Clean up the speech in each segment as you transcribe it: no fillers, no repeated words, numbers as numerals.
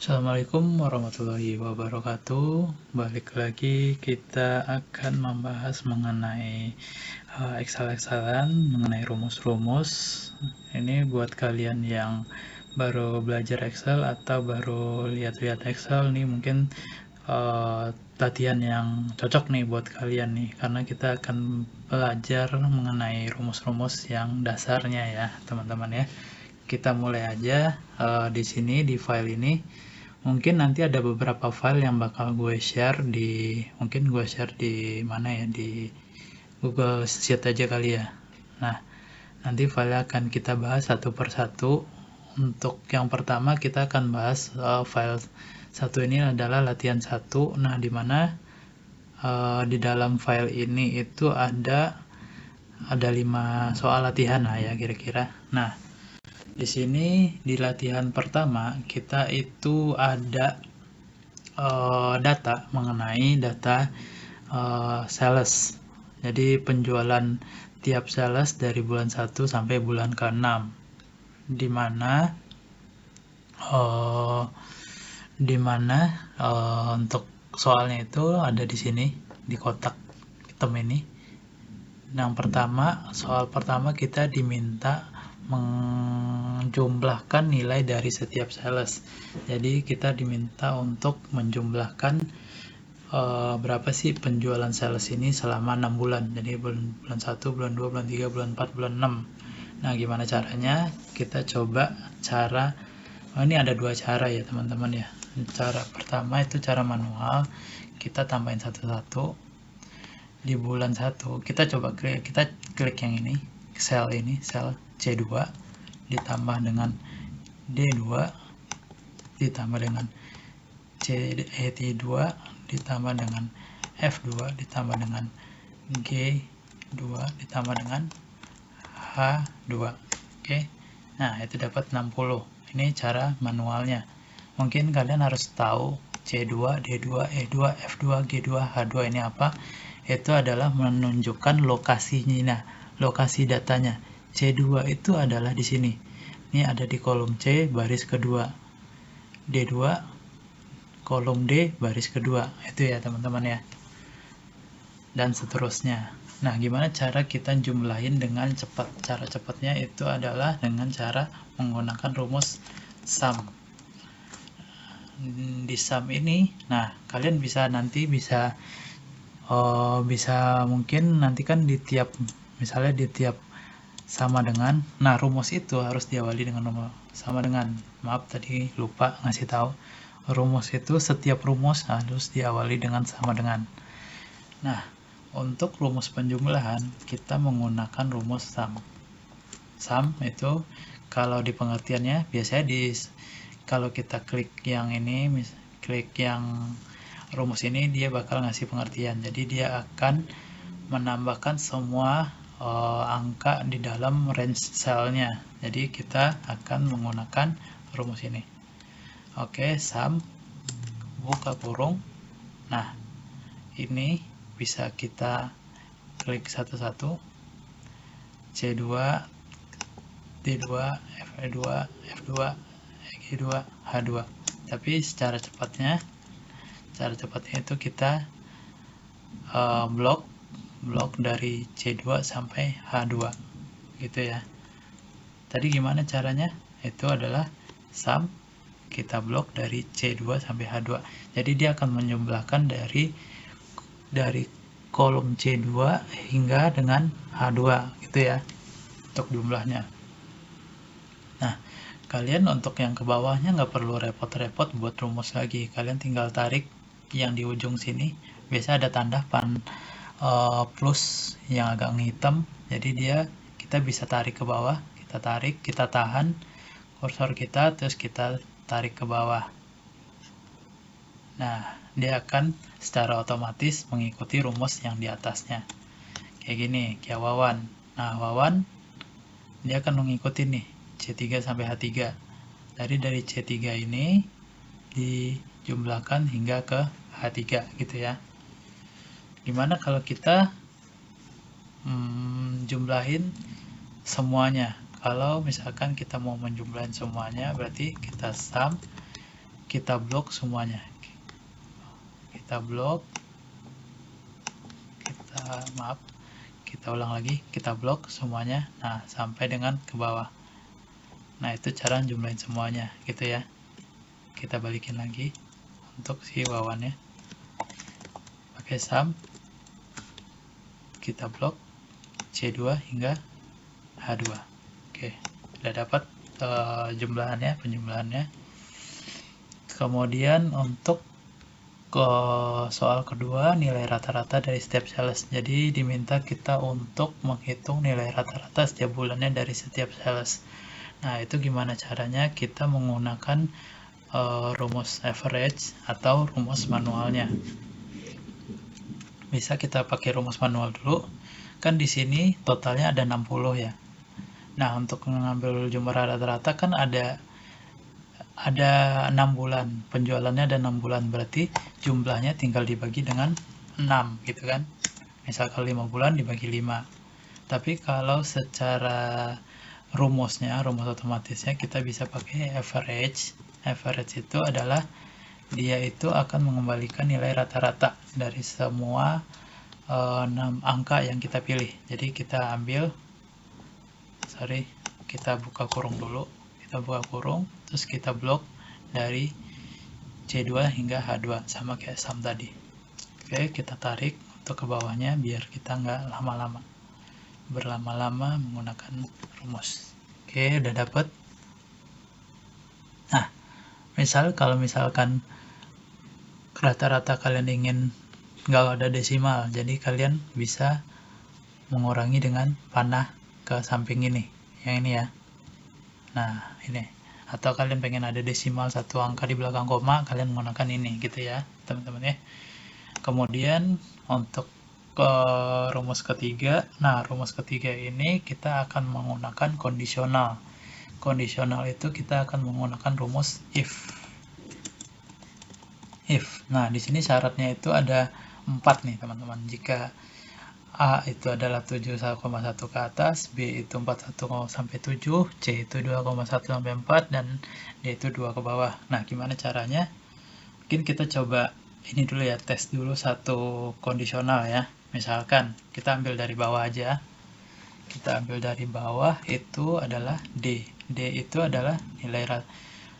Assalamualaikum warahmatullahi wabarakatuh. Balik lagi kita akan membahas mengenai Excel-Excelan, mengenai rumus-rumus. Ini buat kalian yang baru belajar Excel atau baru lihat-lihat Excel nih, mungkin latihan yang cocok nih buat kalian nih, karena kita akan belajar mengenai rumus-rumus yang dasarnya ya, teman-teman ya. Kita mulai aja di sini di file ini. Mungkin nanti ada beberapa file yang bakal gue share mungkin gue share di mana ya, di Google Sheet aja kali ya. Nah, nanti file akan kita bahas satu persatu. Untuk yang pertama kita akan bahas file satu ini adalah latihan 1. Nah, di mana di dalam file ini itu ada 5 soal latihan lah ya kira-kira. Nah, di sini di latihan pertama kita itu ada data mengenai data sales. Jadi penjualan tiap sales dari bulan 1 sampai bulan ke-6. Di mana untuk soalnya itu ada di sini di kotak hitam ini. Yang pertama, soal pertama kita diminta menjumlahkan nilai dari setiap sales. Jadi kita diminta untuk menjumlahkan berapa sih penjualan sales ini selama 6 bulan. Jadi bulan 1, bulan 2, bulan 3, bulan 4, bulan 6. Nah, gimana caranya? Kita coba ini ada 2 cara ya teman-teman ya. Cara pertama itu cara manual, kita tambahin satu-satu. Di bulan 1 kita klik yang ini, sel C2 ditambah dengan D2 ditambah dengan C2 ditambah dengan F2 ditambah dengan G2 ditambah dengan H2. Oke. Nah, itu dapat 60. Ini cara manualnya. Mungkin kalian harus tahu C2, D2, E2, F2, G2, H2 ini apa. Itu adalah menunjukkan lokasinya. Nah, lokasi datanya. C2 itu adalah di sini. Ini ada di kolom C baris kedua. D2 kolom D baris kedua. Itu ya teman-teman ya. Dan seterusnya. Nah, gimana cara kita jumlahin dengan cepat? Cara cepatnya itu adalah dengan cara menggunakan rumus sum. Di sum ini, nah kalian bisa mungkin nanti kan misalnya di tiap sama dengan, nah rumus itu harus diawali dengan nomor sama dengan. Maaf tadi lupa ngasih tahu, rumus itu setiap rumus harus diawali dengan sama dengan. Nah, untuk rumus penjumlahan kita menggunakan rumus sum. Sum itu kalau di pengertiannya biasanya kalau kita klik yang ini, klik yang rumus ini, dia bakal ngasih pengertian. Jadi dia akan menambahkan semua angka di dalam range selnya. Jadi kita akan menggunakan rumus ini. Oke, sum buka kurung. Nah, ini bisa kita klik satu-satu. C2, D2, F2, F2, G2, H2. Tapi cara cepatnya itu kita blok dari C2 sampai H2 gitu ya. Tadi gimana caranya? Itu adalah sum kita blok dari C2 sampai H2. Jadi dia akan menjumlahkan dari kolom C2 hingga dengan H2 gitu ya untuk jumlahnya. Nah, kalian untuk yang ke bawahnya nggak perlu repot-repot buat rumus lagi. Kalian tinggal tarik yang di ujung sini. Biasa ada tanda plus yang agak hitam. Jadi kita bisa tarik ke bawah. Kita tahan kursor kita, terus kita tarik ke bawah. Nah, dia akan secara otomatis mengikuti rumus yang di atasnya. Kayak gini, kayak Wawan. Nah, Wawan dia akan mengikuti nih C3 sampai H3. Dari C3 ini dijumlahkan hingga ke H3 gitu ya. Gimana kalau kita jumlahin semuanya? Kalau misalkan kita mau menjumlahin semuanya, berarti kita sum, kita blok semuanya. Kita blok, kita ulang lagi, kita blok semuanya. Nah, sampai dengan ke bawah. Nah, itu cara jumlahin semuanya gitu ya. Kita balikin lagi untuk si wawannya. Pakai sum, kita blok C2 hingga H2. Oke, udah dapat penjumlahannya. Kemudian untuk soal kedua, nilai rata-rata dari setiap sales. Jadi diminta kita untuk menghitung nilai rata-rata setiap bulannya dari setiap sales. Nah, itu gimana caranya? Kita menggunakan rumus average atau rumus manualnya. Bisa kita pakai rumus manual dulu. Kan di sini totalnya ada 60 ya. Nah, untuk mengambil jumlah rata-rata kan ada 6 bulan. Penjualannya ada 6 bulan. Berarti jumlahnya tinggal dibagi dengan 6 gitu kan. Misalkan 5 bulan dibagi 5. Tapi kalau secara rumus otomatisnya kita bisa pakai average. Average itu adalah dia itu akan mengembalikan nilai rata-rata dari semua 6 angka yang kita pilih. Jadi kita ambil, kita buka kurung dulu. Kita buka kurung, terus kita blok dari C2 hingga H2 sama kayak sum tadi. Oke, kita tarik untuk ke bawahnya biar kita nggak berlama-lama menggunakan rumus. Oke, udah dapet. Nah, kalau misalkan rata-rata kalian ingin nggak ada desimal, jadi kalian bisa mengurangi dengan panah ke samping ini, yang ini ya. Nah, ini. Atau kalian pengen ada desimal satu angka di belakang koma, kalian menggunakan ini gitu ya, teman-teman ya. Kemudian untuk rumus ketiga, nah rumus ketiga ini kita akan menggunakan kondisional. Kondisional itu kita akan menggunakan rumus if. Nah, di sini syaratnya itu ada 4 nih teman-teman. Jika A itu adalah 7,1 ke atas, B itu 41 sampai 7, C itu 2,1 sampai 4, dan D itu 2 ke bawah. Nah, gimana caranya? Mungkin kita coba ini dulu ya, tes dulu satu kondisional ya. Misalkan kita ambil dari bawah aja. Kita ambil dari bawah itu adalah D. D itu adalah nilai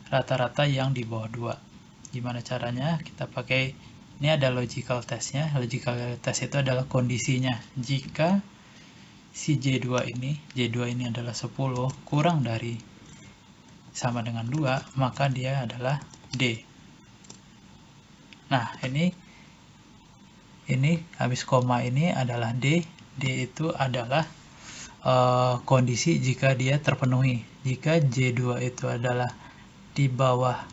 rata-rata yang di bawah 2. Gimana caranya? Kita pakai, ini ada logical testnya. Logical test itu adalah kondisinya. Jika si J2 ini adalah 10 kurang dari sama dengan 2, maka dia adalah D. Nah, ini habis koma ini adalah D. D itu adalah kondisi jika dia terpenuhi. Jika J2 itu adalah di bawah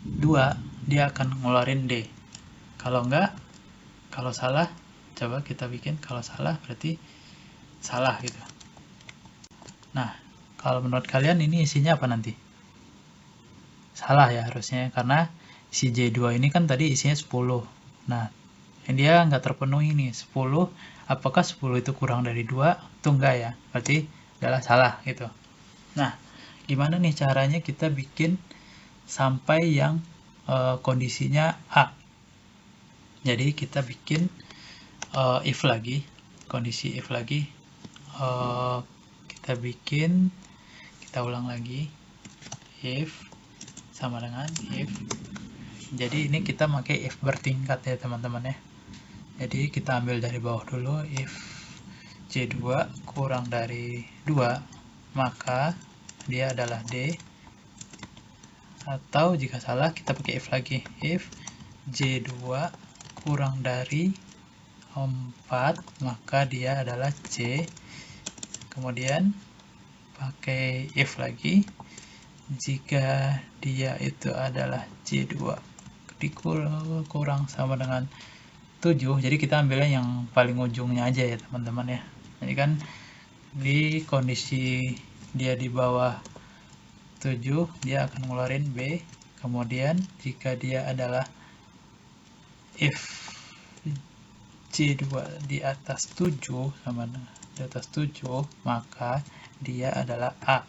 2, dia akan ngeluarin D. Kalau enggak, kalau salah, coba kita bikin, kalau salah berarti salah gitu. Nah, kalau menurut kalian ini isinya apa nanti? Salah ya harusnya, karena si J2 ini kan tadi isinya 10. Nah, dia nggak terpenuhi nih, 10. Apakah 10 itu kurang dari 2? Itu enggak ya, berarti adalah salah gitu. Nah, gimana nih caranya kita bikin sampai yang kondisinya A? Jadi kita bikin if lagi, kondisi if lagi. Kita ulang lagi, if sama dengan if. Jadi ini kita pakai if bertingkat ya teman-teman ya. Jadi kita ambil dari bawah dulu, if J2 kurang dari 2, maka dia adalah D. Atau jika salah kita pakai if lagi, if J2 kurang dari 4, maka dia adalah C. Kemudian pakai if lagi, jika dia itu adalah J2 dikurang sama dengan 7, jadi kita ambilnya yang paling ujungnya aja ya teman-teman ya. Jadi kan di kondisi dia di bawah 7, dia akan ngeluarin B. Kemudian jika dia adalah if J2 di atas 7 sama di atas 7, maka dia adalah A.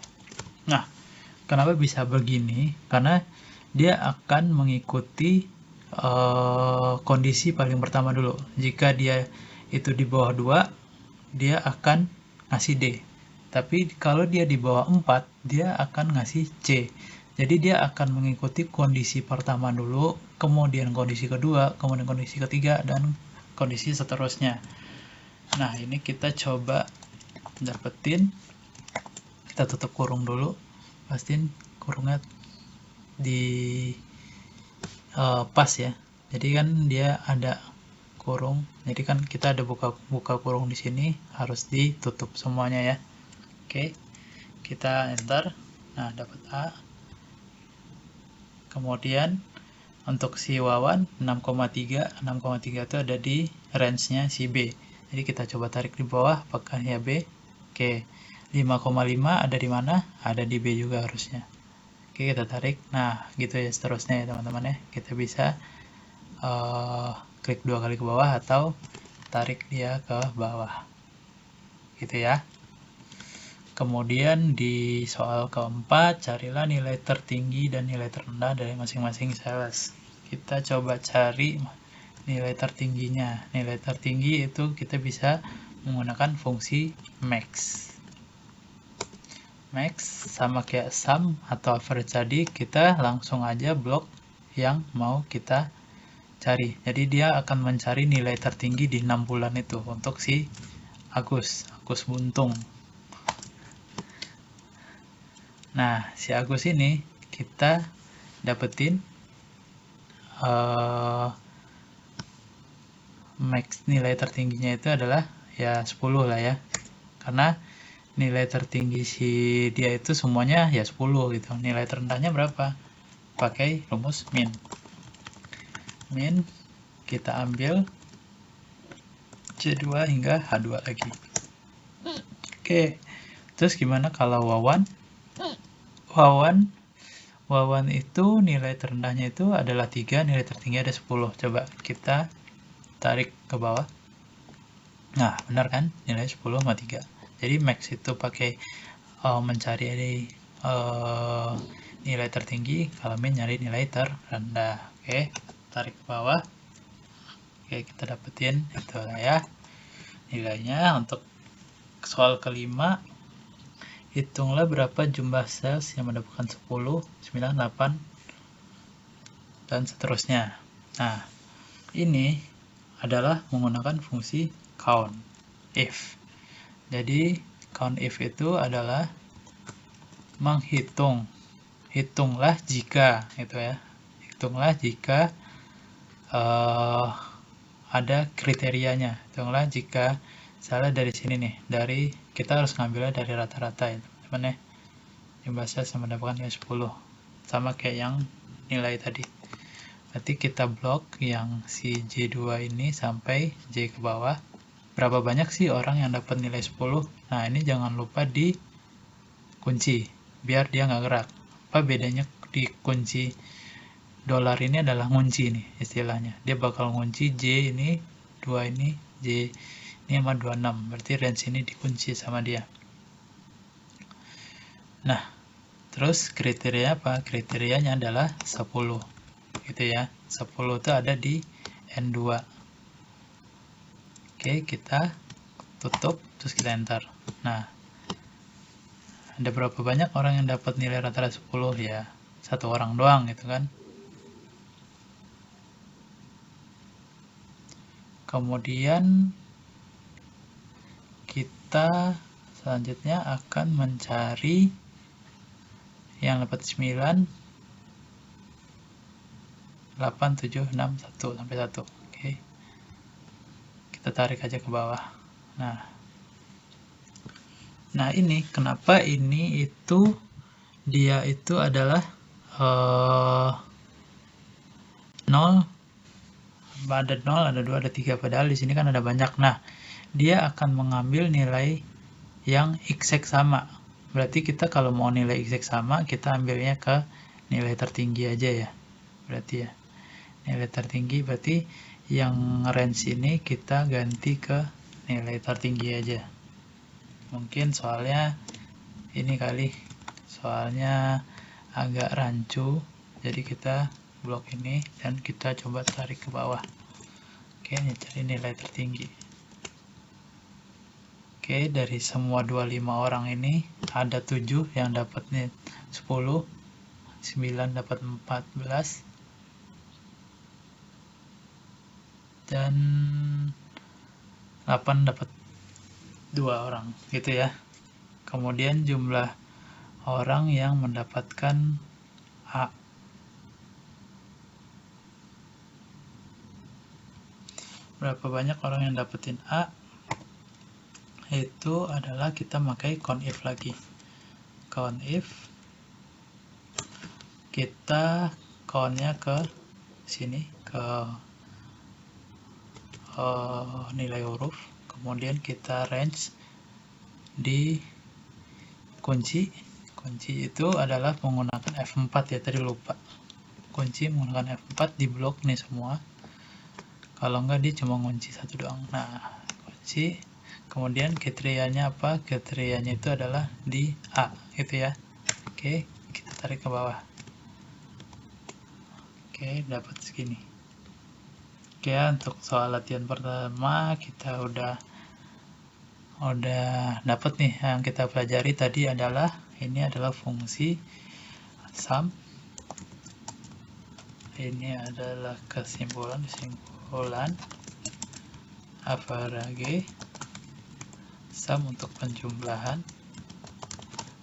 Nah, kenapa bisa begini? Karena dia akan mengikuti kondisi paling pertama dulu. Jika dia itu di bawah 2, dia akan ngasih D. Tapi kalau dia di bawah 4, dia akan ngasih C. Jadi dia akan mengikuti kondisi pertama dulu, kemudian kondisi kedua, kemudian kondisi ketiga, dan kondisi seterusnya. Nah, ini kita coba dapetin. Kita tutup kurung dulu. Pastiin kurungnya di pas ya. Jadi kan dia ada kurung, jadi kan kita ada buka kurung di sini, harus ditutup semuanya ya. Oke, kita enter. Nah, dapat A. Kemudian untuk si Wawan 6,3 itu ada di range-nya si B. Jadi kita coba tarik di bawah, apakah ya B? Oke, 5,5 ada di mana? Ada di B juga harusnya. Oke, kita tarik. Nah, gitu ya seterusnya ya teman-teman ya. Kita bisa klik 2 kali ke bawah atau tarik dia ke bawah. Gitu ya. Kemudian di soal keempat, carilah nilai tertinggi dan nilai terendah dari masing-masing sales. Kita coba cari nilai tertingginya. Nilai tertinggi itu kita bisa menggunakan fungsi max. Max sama kayak sum atau average tadi, kita langsung aja blok yang mau kita cari. Jadi dia akan mencari nilai tertinggi di 6 bulan itu untuk si Agus Buntung. Nah, si Agus ini kita dapetin max nilai tertingginya itu adalah ya 10 lah ya. Karena nilai tertinggi si dia itu semuanya ya 10 gitu. Nilai terendahnya berapa? Pakai rumus min. Min kita ambil C2 hingga H2 lagi. Oke. Terus gimana kalau Wawan? Wawan itu nilai terendahnya itu adalah 3, nilai tertinggi ada 10. Coba kita tarik ke bawah. Nah, benar kan? Nilai 10 sama 3. Jadi max itu pakai mencari nilai tertinggi, kalau min nyari nilai terendah. Oke, tarik ke bawah. Oke, kita dapetin itu lah ya nilainya. Untuk soal kelima, hitunglah berapa jumlah sales yang mendapatkan 10, 9, 8, dan seterusnya. Nah, ini adalah menggunakan fungsi count if. Jadi count if itu adalah menghitung. Hitunglah jika gitu ya. Hitunglah jika ada kriterianya. Hitunglah jika salah dari sini nih, dari kita harus ngambilnya dari rata-rata ya teman-teman ya. Jumlah sales yang mendapatkan nilai 10 sama kayak yang nilai tadi. Berarti kita blok yang si J2 ini sampai J ke bawah. Berapa banyak sih orang yang dapat nilai 10? Nah, ini jangan lupa dikunci biar dia nggak gerak. Apa bedanya di kunci dolar ini adalah ngunci nih istilahnya. Dia bakal ngunci J ini, 2 ini, J ini sama 26. Berarti range ini dikunci sama dia. Nah, terus kriteria apa? Kriterianya adalah 10. Gitu ya. 10 itu ada di N2. Oke, kita tutup, terus kita enter. Nah, ada berapa banyak orang yang dapat nilai rata-rata 10 ya? 1 orang doang gitu kan. Kemudian kita selanjutnya akan mencari yang dapat 9, 8, 7, 6, 1 sampai 1. Oke. Kita tarik aja ke bawah. Nah, ini kenapa ini itu dia itu adalah 0, ada 0, ada 2, ada 3, padahal di sini kan ada banyak. Nah, dia akan mengambil nilai yang exact sama. Berarti kita kalau mau nilai exact sama, kita ambilnya ke nilai tertinggi aja ya. Berarti ya. Nilai tertinggi berarti yang range ini kita ganti ke nilai tertinggi aja. Mungkin soalnya ini kali, soalnya agak rancu, Jadi kita blok ini dan kita coba tarik ke bawah. Oke, ini cari nilai tertinggi. Oke, dari semua 25 orang ini ada 7 yang dapatnya 10, 9 dapat 14, dan 8 dapat 2 orang gitu ya. Kemudian jumlah orang yang mendapatkan A. Berapa banyak orang yang dapetin A? Itu adalah kita pakai COUNTIF lagi. COUNTIF, kita count-nya ke sini, ke nilai huruf, kemudian kita range di kunci itu adalah menggunakan F4 ya, tadi lupa. Kunci menggunakan F4 di blok nih semua. Kalau enggak dia cuma kunci satu doang. Nah, kunci, kemudian kriterianya apa? Kriterianya itu adalah di A gitu ya. Oke, kita tarik ke bawah. Oke, dapat segini. Oke, untuk soal latihan pertama kita udah dapat nih. Yang kita pelajari tadi adalah ini adalah fungsi sum. Ini adalah kesimpulan average, sum untuk penjumlahan,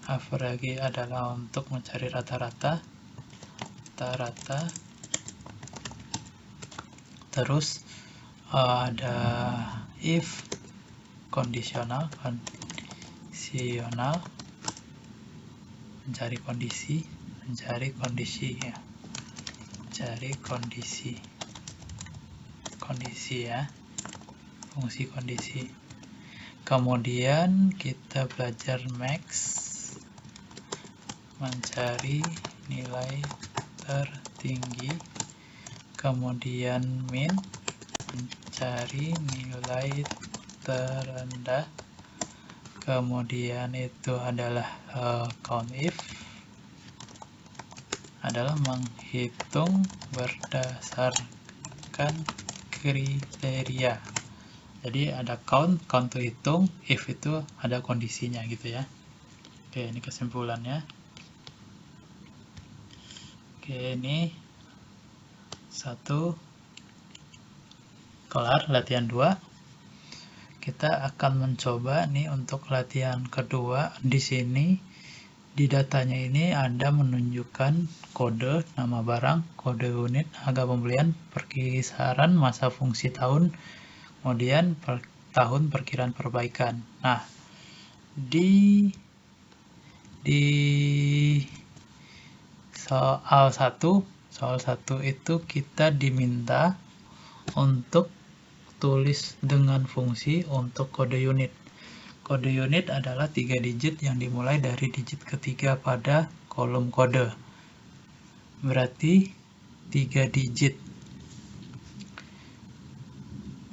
average adalah untuk mencari rata-rata, terus ada if, kondisional, mencari kondisi ya, cari kondisi ya, fungsi kondisi. Kemudian kita belajar max, mencari nilai tertinggi, kemudian min, mencari nilai terendah, kemudian itu adalah COUNTIF, adalah menghitung berdasarkan kriteria. Jadi ada count itu hitung, if itu ada kondisinya gitu ya. Oke, ini kesimpulannya. Oke, ini 1 kelar latihan 2. Kita akan mencoba nih untuk latihan kedua. Di sini di datanya ini ada menunjukkan kode nama barang, kode unit, harga pembelian, perkisaran masa fungsi tahun, kemudian tahun perkiraan perbaikan. Nah, di soal 1 itu kita diminta untuk tulis dengan fungsi untuk kode unit. Kode unit adalah 3 digit yang dimulai dari digit ketiga pada kolom kode. Berarti 3 digit.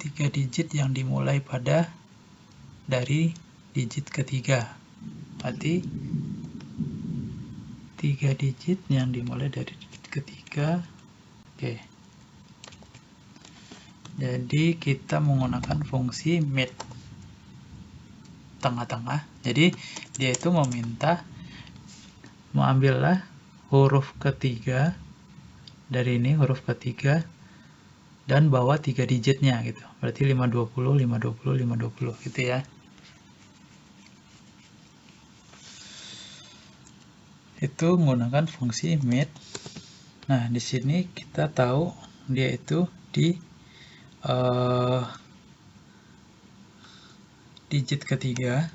3 digit yang dimulai dari digit ketiga. Berarti 3 digit yang dimulai dari digit ketiga. Oke. Jadi kita menggunakan fungsi mid, tengah-tengah. Jadi dia itu meminta mengambillah huruf ketiga dari ini, huruf ketiga, dan bawa 3 digitnya gitu. Berarti 520, 520, 520 gitu ya. Itu menggunakan fungsi mid. Nah, di sini kita tahu dia itu di digit ketiga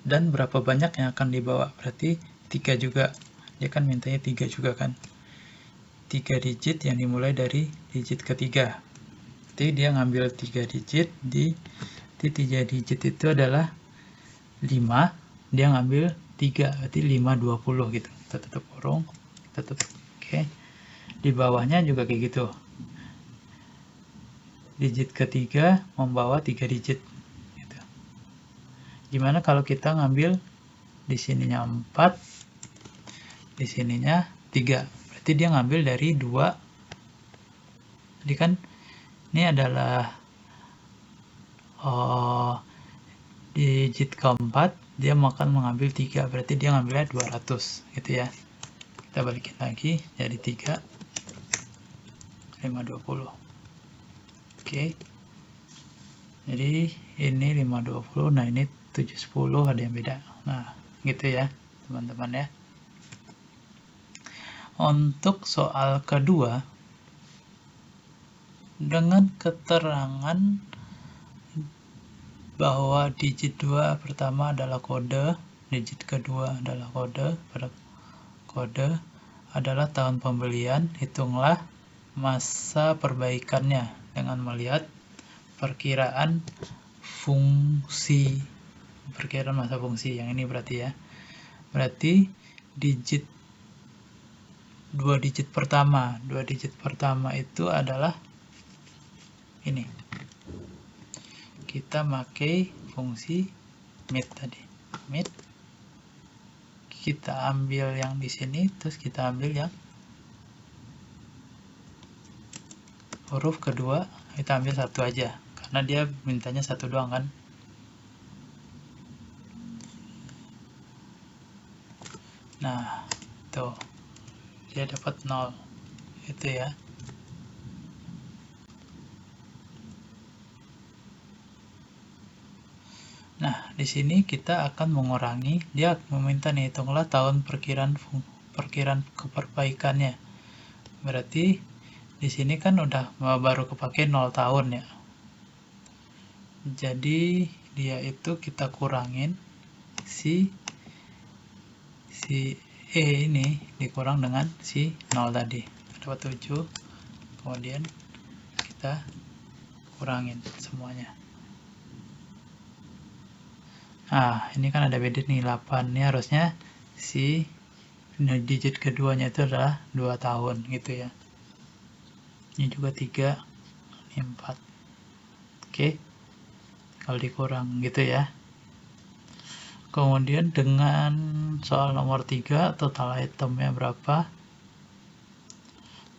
dan berapa banyak yang akan dibawa, berarti 3 juga, dia kan mintanya 3 juga kan, 3 digit yang dimulai dari digit ketiga. Jadi dia ngambil 3 digit, di 3 digit itu adalah 5, dia ngambil 3, berarti 520 gitu. Kita tutup kurung, kita tutup. Oke, di bawahnya juga kayak gitu, digit ketiga membawa 3 digit gitu. Gimana kalau kita ngambil di sininya 4, di sininya 3? Berarti dia ngambil dari 2. Jadi kan ini adalah digit keempat, dia akan mengambil 3, berarti dia ngambilnya 200 gitu ya. Kita balikin lagi jadi 3, 520. Oke. Jadi ini 520, nah ini 710, ada yang beda. Nah, gitu ya, teman-teman ya. Untuk soal kedua, dengan keterangan bahwa digit 2 pertama adalah kode, digit kedua adalah kode, pada kode adalah tahun pembelian, hitunglah masa perbaikannya dengan melihat perkiraan masa fungsi yang ini berarti ya. Berarti digit 2 digit pertama itu adalah ini. Kita pakai fungsi mid tadi. Mid. Kita ambil yang di sini, terus kita ambil yang huruf kedua, kita ambil 1 aja. Karena dia mintanya 1 doang kan. Nah, tuh. Dia dapat 0. Itu ya. Nah, di sini kita akan mengurangi, dia meminta nih, hitunglah tahun perkiraan keperbaikannya. Berarti di sini kan udah baru kepake 0 tahun ya. Jadi dia itu kita kurangin si E ini dikurang dengan si 0 tadi. Dapat 7. Kemudian kita kurangin semuanya. Nah, ini kan ada beda nih, 8. Ini harusnya si digit keduanya itu adalah 2 tahun gitu ya. Ini juga 3, ini 4. Oke. Kalau dikurang gitu ya. Kemudian dengan soal nomor 3, total itemnya berapa?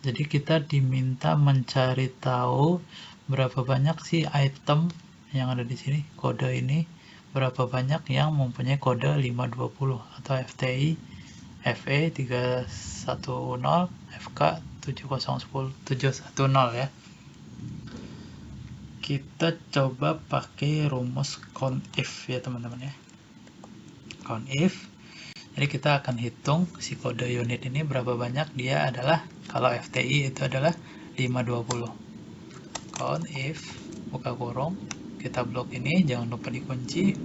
Jadi kita diminta mencari tahu berapa banyak sih item yang ada di sini, kode ini, berapa banyak yang mempunyai kode 520 atau FTI FE 310 FK 710 ya. Kita coba pakai rumus COUNTIF ya teman-teman ya. COUNTIF. Jadi kita akan hitung si kode unit ini berapa banyak dia adalah, kalau FTI itu adalah 520. COUNTIF buka kurung, kita blok ini, jangan lupa dikunci.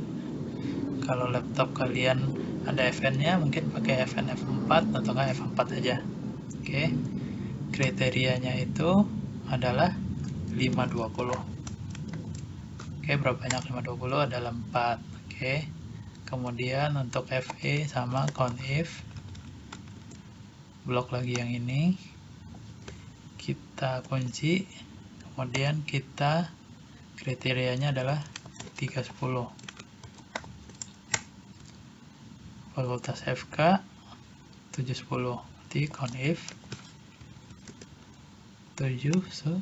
Kalau laptop kalian ada FN-nya, mungkin pakai FN F4 atau enggak F4 aja. Oke. Kriterianya itu adalah 520. Oke, berapa banyak 520? Adalah 4. Oke. Kemudian untuk FE sama COUNTIF, blok lagi yang ini, kita kunci, kemudian kita kriterianya adalah 310. Fakultas FK 710, berarti COUNTIF 710,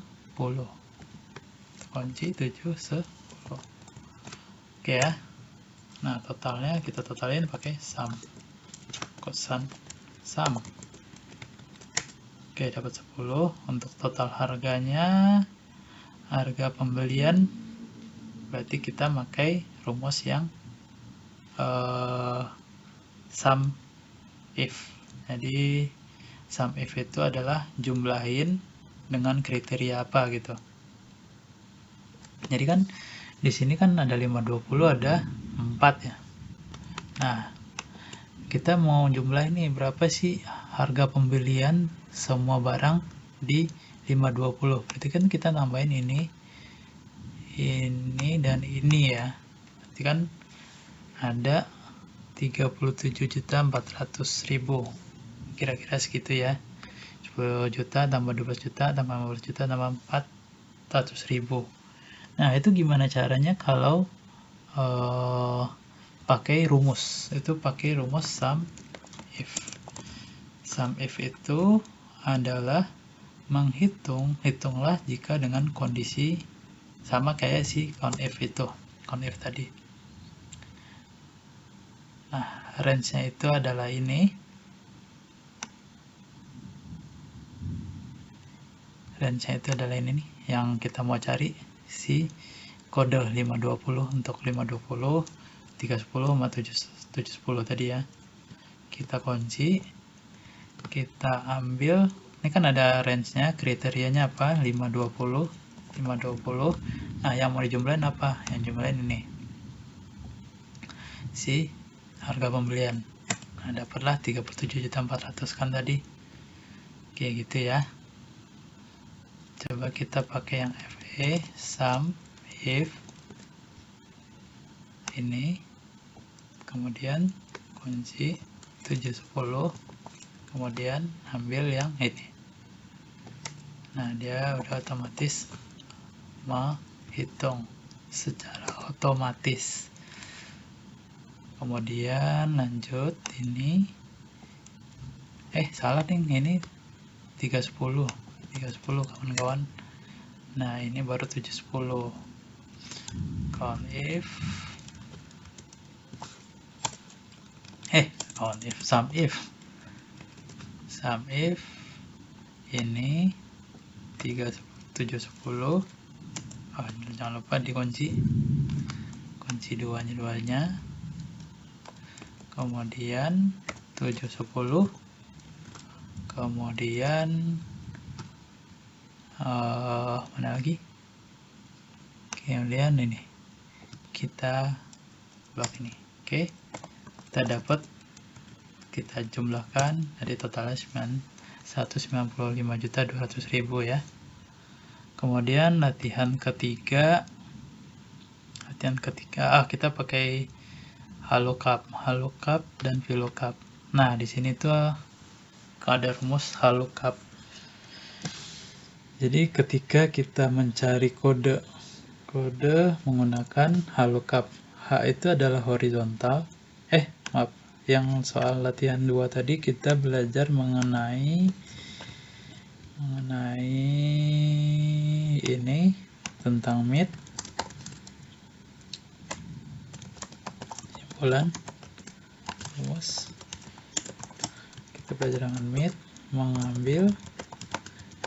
kunci 710. Oke ya. Nah, totalnya kita totalin pakai sum. Kosan sum. Oke, dapat 10. Untuk total harganya, harga pembelian, berarti kita pakai rumus yang sum if. Jadi sum if itu adalah jumlahin dengan kriteria apa gitu. Jadi kan di sini kan ada 520, ada 4 ya. Nah, kita mau jumlah ini berapa sih harga pembelian semua barang di 520. Berarti kan kita tambahin ini dan ini ya. Berarti kan ada 37.400.000. Kira-kira segitu ya. 10 juta tambah 12 juta tambah 15 juta tambah 400.000. Nah, itu gimana caranya kalau pakai rumus, sum if itu adalah hitunglah jika dengan kondisi sama kayak si countif tadi. Nah, range-nya itu adalah ini. Range-nya itu adalah ini nih, yang kita mau cari si kode 520 untuk 520, 310 sama 710 tadi ya. Kita kunci, kita ambil, ini kan ada range-nya, kriterianya apa? 520. Nah, yang mau dijumlahin apa? Yang jumlahin ini. Si harga pembelian. Nah, dapatlah 37.400.000 kan tadi. Oke, gitu ya. Coba kita pakai yang FE, sum if ini, kemudian kunci 710, kemudian ambil yang ini. Nah, dia udah otomatis menghitung secara otomatis. Kemudian lanjut ini, salah nih, ini 310 kawan-kawan. Nah, ini baru 710. Countif sum if ini 710. Jangan lupa dikunci duanya, kemudian 710, kemudian mana lagi, kemudian ini kita blok ini. Oke, kita jumlahkan, jadi totalnya 195.200.000 ya. Kemudian latihan ketiga, kita pakai halookup dan VLOOKUP. Nah, di sini tuh ada rumus halookup. Jadi ketika kita mencari kode menggunakan halookup, H itu adalah horizontal. Yang soal latihan 2 tadi kita belajar mengenai ini tentang mid, simpulan rumus. Kita belajar dengan mid, mengambil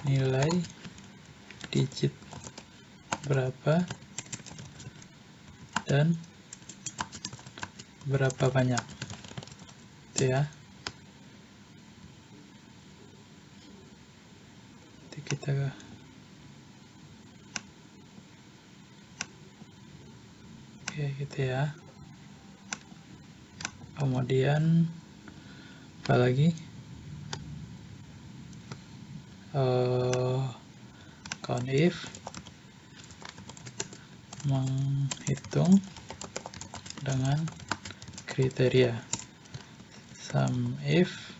nilai digit berapa dan berapa banyak, itu ya. Nanti kita gitu ya. Kemudian apa lagi? Countif menghitung dengan kriteria, sum if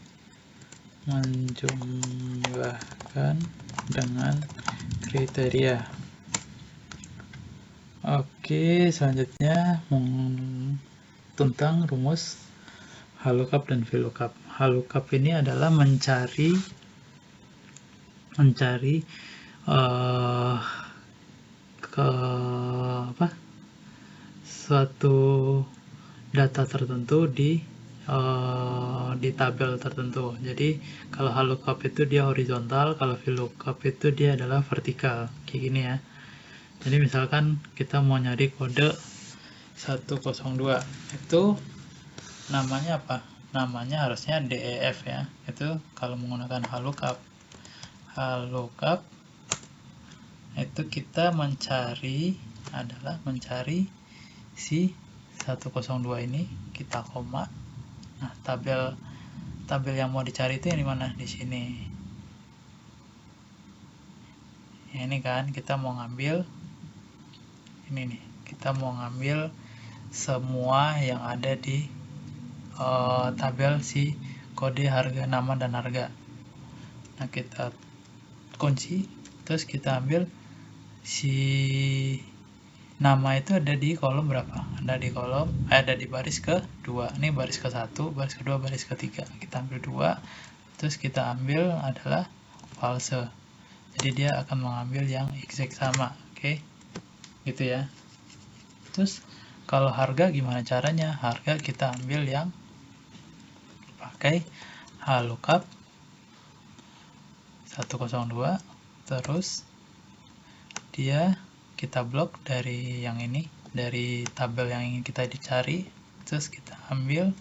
menjumlahkan dengan kriteria. Oke, selanjutnya tentang rumus halookup dan VLOOKUP. Halookup ini adalah mencari suatu data tertentu di tabel tertentu. Jadi kalau halookup itu dia horizontal, kalau VLOOKUP itu dia adalah vertikal, kayak gini ya. Jadi misalkan kita mau nyari kode 102, itu namanya apa? Namanya harusnya DEF ya. Itu kalau menggunakan halookup itu kita mencari si 102 ini, kita koma. Nah, tabel yang mau dicari itu yang di mana? Di sini. Ini kan kita mau ngambil ini nih. Kita mau ngambil semua yang ada di tabel si kode harga, nama dan harga. Nah, kita kunci, terus kita ambil si nama itu ada di kolom berapa? Ada di baris kedua. Ini baris ke-1, baris kedua, baris ketiga. Kita ambil 2, terus kita ambil adalah false. Jadi dia akan mengambil yang exact sama, oke? Gitu ya. Terus kalau harga gimana caranya? Harga kita ambil yang pakai lookup 102, terus dia kita blok dari yang ini, dari tabel yang ingin kita dicari, terus kita ambil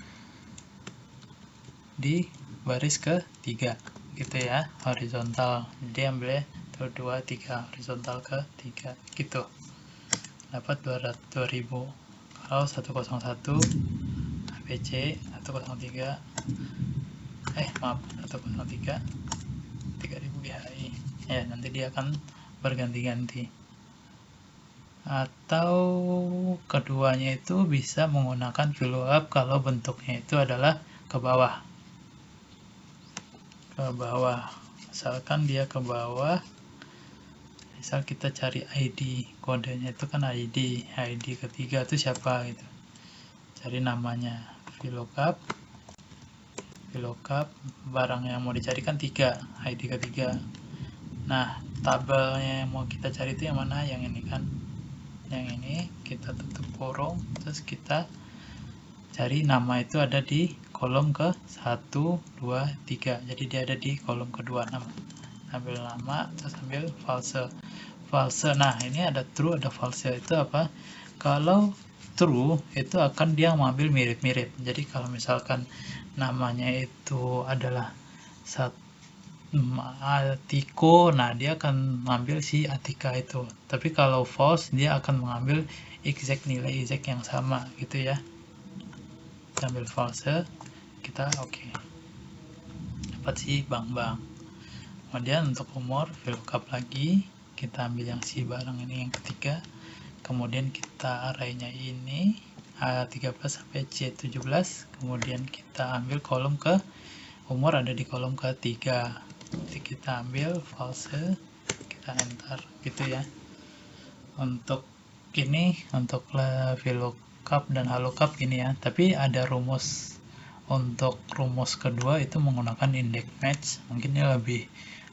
di baris ke-3 gitu ya, horizontal. Jadi ambilnya 2, 3, horizontal ke-3 gitu. Dapat 200.000. Kalau 101 ABC 103 103 3000 GHI ya, nanti dia akan berganti-ganti. Atau keduanya itu bisa menggunakan VLOOKUP kalau bentuknya itu adalah ke bawah. Misalkan dia ke bawah, misal kita cari ID, kodenya itu kan ID ketiga itu siapa gitu, cari namanya, VLOOKUP barang yang mau dicari kan 3, ID ketiga. Nah, tabelnya yang mau kita cari itu yang mana? Yang ini kan, yang ini kita tutup kurung, terus kita cari nama itu ada di kolom ke 1, 2, 3. Jadi dia ada di kolom kedua. Ambil nama, terus ambil false. Nah, ini ada true, ada false. Itu apa? Kalau true itu akan dia mengambil mirip-mirip. Jadi kalau misalkan namanya itu adalah Atiko, nah dia akan mengambil si Atika itu. Tapi kalau false dia akan mengambil nilai exact yang sama gitu ya. Kita ambil false, kita oke. Dapat si Bang. Kemudian untuk umur VLOOKUP lagi, kita ambil yang si barang ini yang ketiga. Kemudian kita arraynya ini A13 sampai C17, kemudian kita ambil kolom ke umur ada di kolom ketiga. Jadi kita ambil false, kita enter gitu ya. Untuk ini, untuk VLOOKUP dan HLOOKUP ini ya, tapi ada rumus. Untuk rumus kedua itu menggunakan index match, mungkin ini lebih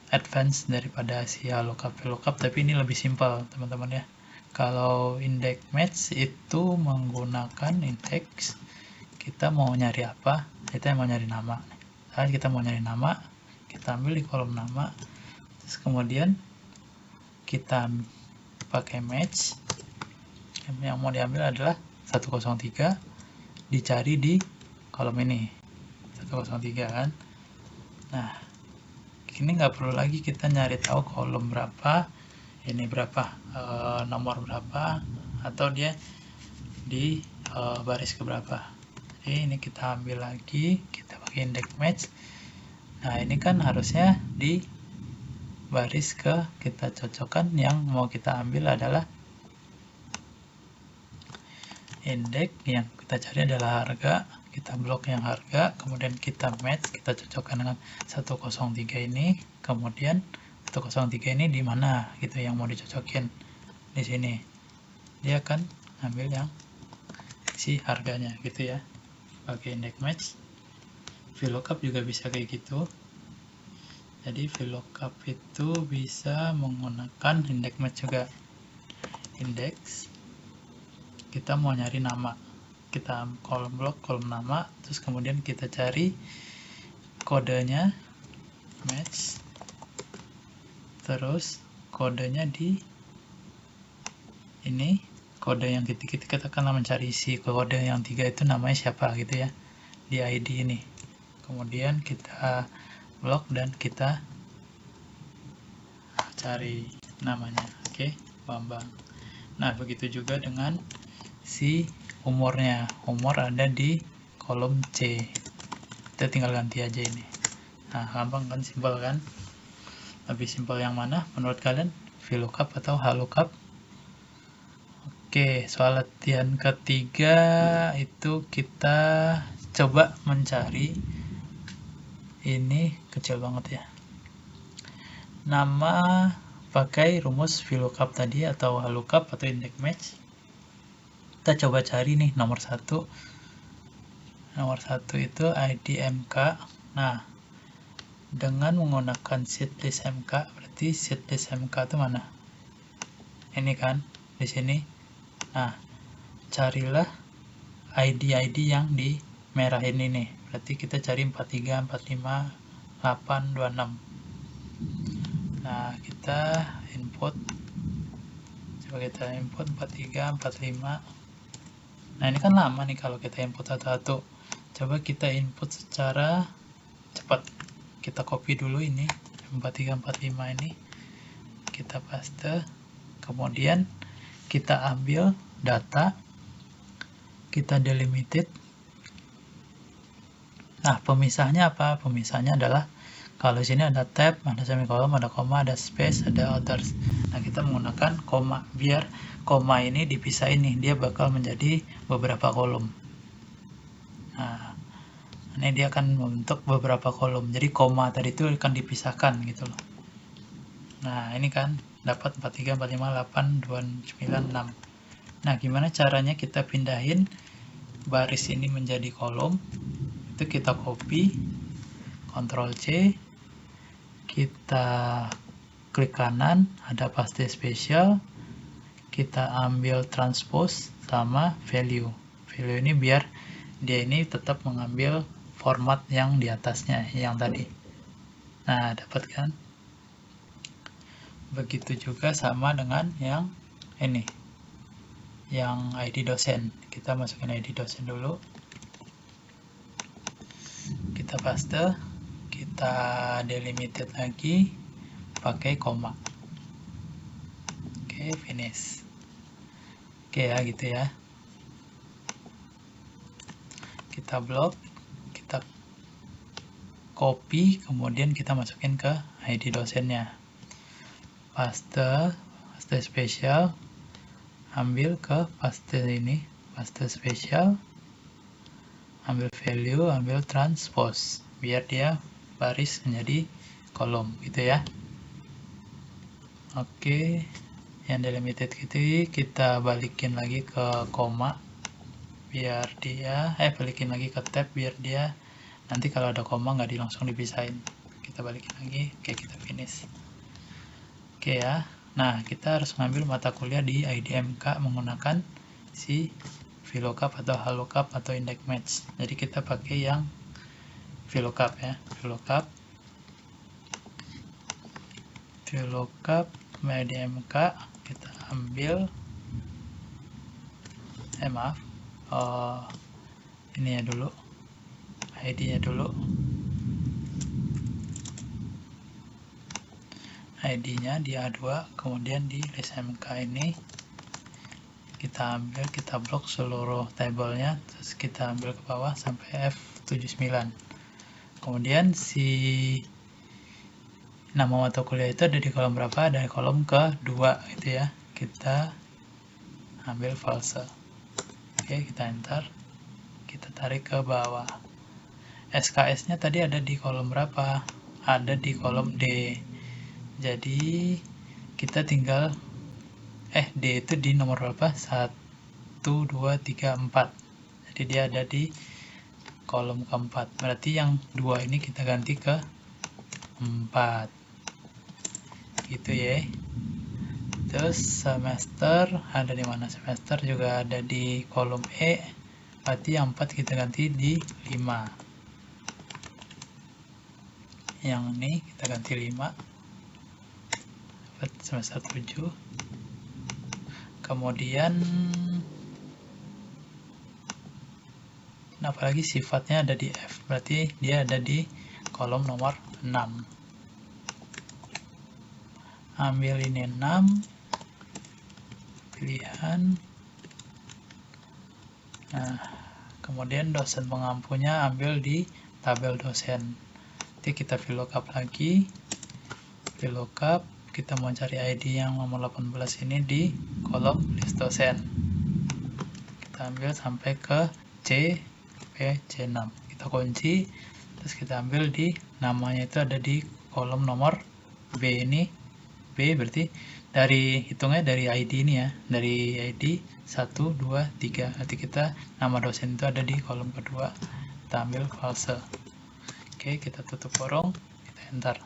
advance daripada si HLOOKUP VLOOKUP, tapi ini lebih simpel teman-teman ya. Kalau index match itu menggunakan index, kita mau nyari apa? Kita mau nyari nama. Misalnya kita mau nyari nama, kita ambil di kolom nama, terus kemudian kita pakai match. Yang mau diambil adalah 103, dicari di kolom ini 103 kan. Nah, ini nggak perlu lagi kita nyari tahu kolom berapa, ini berapa, nomor berapa, atau dia di baris keberapa. Jadi ini kita ambil lagi, kita pakai index match. Nah, ini kan harusnya di baris ke kita cocokkan, yang mau kita ambil adalah index, yang kita cari adalah harga. Kita blok yang harga, kemudian kita match, kita cocokkan dengan 103 ini, kemudian 103 ini di mana gitu yang mau dicocokin. Di sini dia akan ambil yang si harganya gitu ya, pakai index match. VLOOKUP juga bisa kayak gitu. Jadi VLOOKUP itu bisa menggunakan index match juga. Index, kita mau nyari nama, kita kolom blok, kolom nama, terus kemudian kita cari kodenya match, terus kodenya di ini, kode yang titik-titik, kita akan mencari si kode yang 3 itu namanya siapa gitu ya, di ID ini. Kemudian kita blok dan kita cari namanya, oke, Bambang. Nah, begitu juga dengan si umurnya. Umur ada di kolom C, kita tinggal ganti aja ini. Nah, gampang kan, simpel kan. Lebih simpel yang mana menurut kalian, VLOOKUP atau HLOOKUP? Oke, soal latihan ketiga itu kita coba mencari, ini kecil banget ya, nama pakai rumus VLOOKUP tadi atau HLOOKUP atau index match. Kita coba cari nih nomor 1. Nomor 1 itu ID MK. Nah, dengan menggunakan setlist MK, berarti setlist MK itu mana? Ini kan, di sini. Nah, carilah ID-ID yang di merah ini nih. Berarti kita cari 43, 45, 8, 26. Nah, kita input. Coba kita input 43, 45. Nah, ini kan lama nih kalau kita input satu-satu. Coba kita input secara cepat. Kita copy dulu ini 43, 45 ini. Kita paste. Kemudian kita ambil data. Kita delimited. Nah, pemisahnya apa? Pemisahnya adalah kalau sini ada tab, ada semikolon, ada koma, ada space, ada others. Nah, kita menggunakan koma biar koma ini dipisahin nih, dia bakal menjadi beberapa kolom. Nah, ini dia akan membentuk beberapa kolom. Jadi koma tadi itu akan dipisahkan gitu loh. Nah, ini kan dapat 43, 45, 8, 29, 6. Nah, gimana caranya kita pindahin baris ini menjadi kolom? Itu kita copy, Ctrl C, kita klik kanan, ada paste spesial, kita ambil transpose sama value. Value ini biar dia ini tetap mengambil format yang di atasnya, yang tadi. Nah, dapat kan? Begitu juga sama dengan yang ini, yang ID dosen. Kita masukin ID dosen dulu. Kita paste, kita delimited lagi pakai koma. Oke, finish. Oke ya, gitu ya. Kita blok, kita copy, kemudian kita masukin ke ID dosennya. Paste spesial, ambil ke paste ini, paste spesial, ambil value, ambil transpose, biar dia baris menjadi kolom, gitu ya. Oke, yang delimited gitu kita balikin lagi ke koma, biar dia, balikin lagi ke tab, biar dia nanti kalau ada koma nggak langsung dipisahin. Kita balikin lagi, oke, kita finish. Oke ya, nah kita harus mengambil mata kuliah di IDMK menggunakan si VLOOKUP atau HLOOKUP atau index match. Jadi kita pakai yang VLOOKUP ya, VLOOKUP IDMK, kita ambil ini ya dulu, ID-nya dulu, ID-nya di A2, kemudian di list MK ini kita ambil, kita blok seluruh tabelnya, terus kita ambil ke bawah sampai F79. Kemudian si nama mata kuliah itu ada di kolom berapa? Ada di kolom kedua gitu ya. Kita ambil false. Oke, kita enter. Kita tarik ke bawah. SKS-nya tadi ada di kolom berapa? Ada di kolom D. Jadi kita tinggal D itu di nomor berapa? 1, 2, 3, 4. Jadi dia ada di kolom keempat. Berarti yang 2 ini kita ganti ke 4. Gitu ya. Terus semester ada di mana? Semester juga ada di kolom E. Berarti yang 4 kita ganti di 5. Yang ini kita ganti 5. Semester 7. Kemudian apalagi sifatnya ada di F, berarti dia ada di kolom nomor 6. Ambil ini 6, pilihan. Nah, kemudian dosen pengampunya ambil di tabel dosen. Nanti kita VLOOKUP lagi, VLOOKUP, kita mau cari ID yang nomor 18 ini di kolom list dosen. Kita ambil sampai ke C, C6. Kita kunci, terus kita ambil di namanya itu ada di kolom nomor B ini. B berarti dari hitungnya dari ID ini ya, dari ID 1, 2, 3. Nanti kita nama dosen itu ada di kolom kedua. Kita ambil false. Oke, kita tutup kurung, kita enter.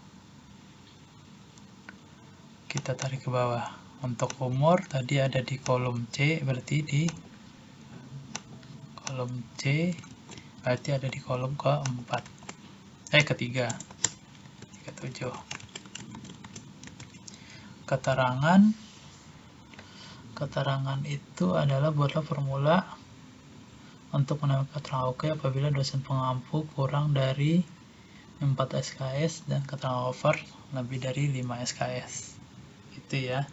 Kita tarik ke bawah. Untuk umur tadi ada di kolom C, berarti di kolom C, berarti ada di kolom keempat. Ketiga. 37. Keterangan itu adalah buatlah formula untuk menambah keterangan oke apabila dosen pengampu kurang dari 4 SKS dan keterangan over lebih dari 5 SKS. Itu ya.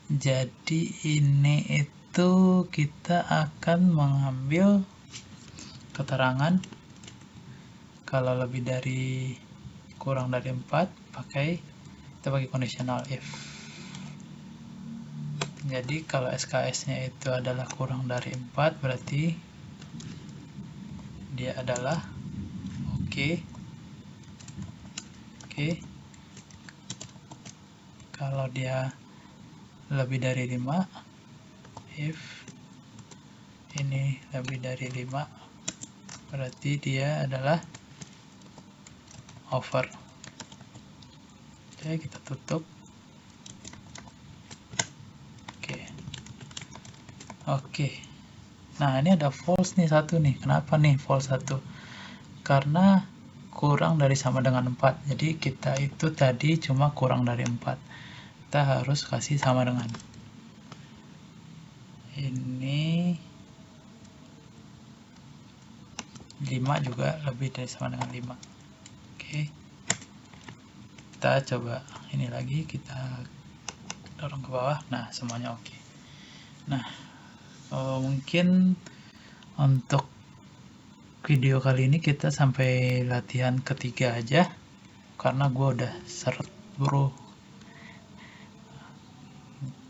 Jadi ini itu kita akan mengambil keterangan kalau lebih dari kurang dari 4 kita pakai conditional if. Jadi kalau SKS-nya itu adalah kurang dari 4 berarti dia adalah oke. Kalau dia lebih dari 5, if ini lebih dari 5 berarti dia adalah over. Oke, kita tutup. Oke. Nah, ini ada false nih satu nih. Kenapa nih false satu? Karena kurang dari sama dengan 4. Jadi kita itu tadi cuma kurang dari 4. Kita harus kasih sama dengan. Ini 5 juga lebih dari sama dengan 5. Oke. Kita coba ini lagi, kita dorong ke bawah. Nah, semuanya oke. Nah, mungkin untuk video kali ini kita sampai latihan ketiga aja karena gue udah seret bro.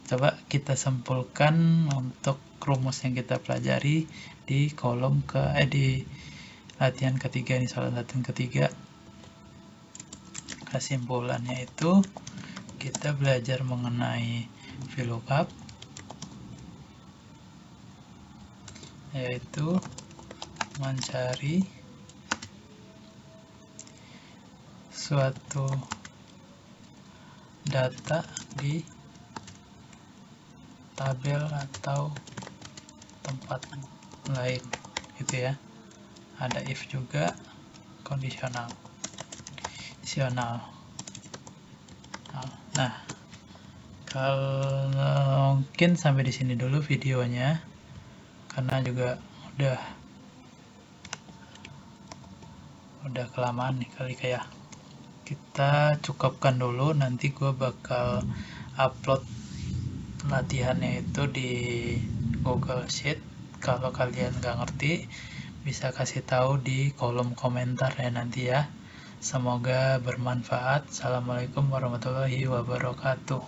Coba kita simpulkan untuk rumus yang kita pelajari di kolom di latihan ketiga ini, soal latihan ketiga. Kesimpulannya itu kita belajar mengenai VLOOKUP, yaitu mencari suatu data di tabel atau tempat lain gitu ya. Ada if juga, kondisional. Nah, kalau mungkin sampai di sini dulu videonya karena juga udah kelamaan nih kali kayak. Kita cukupkan dulu, nanti gue bakal upload latihannya itu di Google Sheet. Kalau kalian nggak ngerti bisa kasih tahu di kolom komentar ya nanti ya. Semoga bermanfaat. Assalamualaikum warahmatullahi wabarakatuh.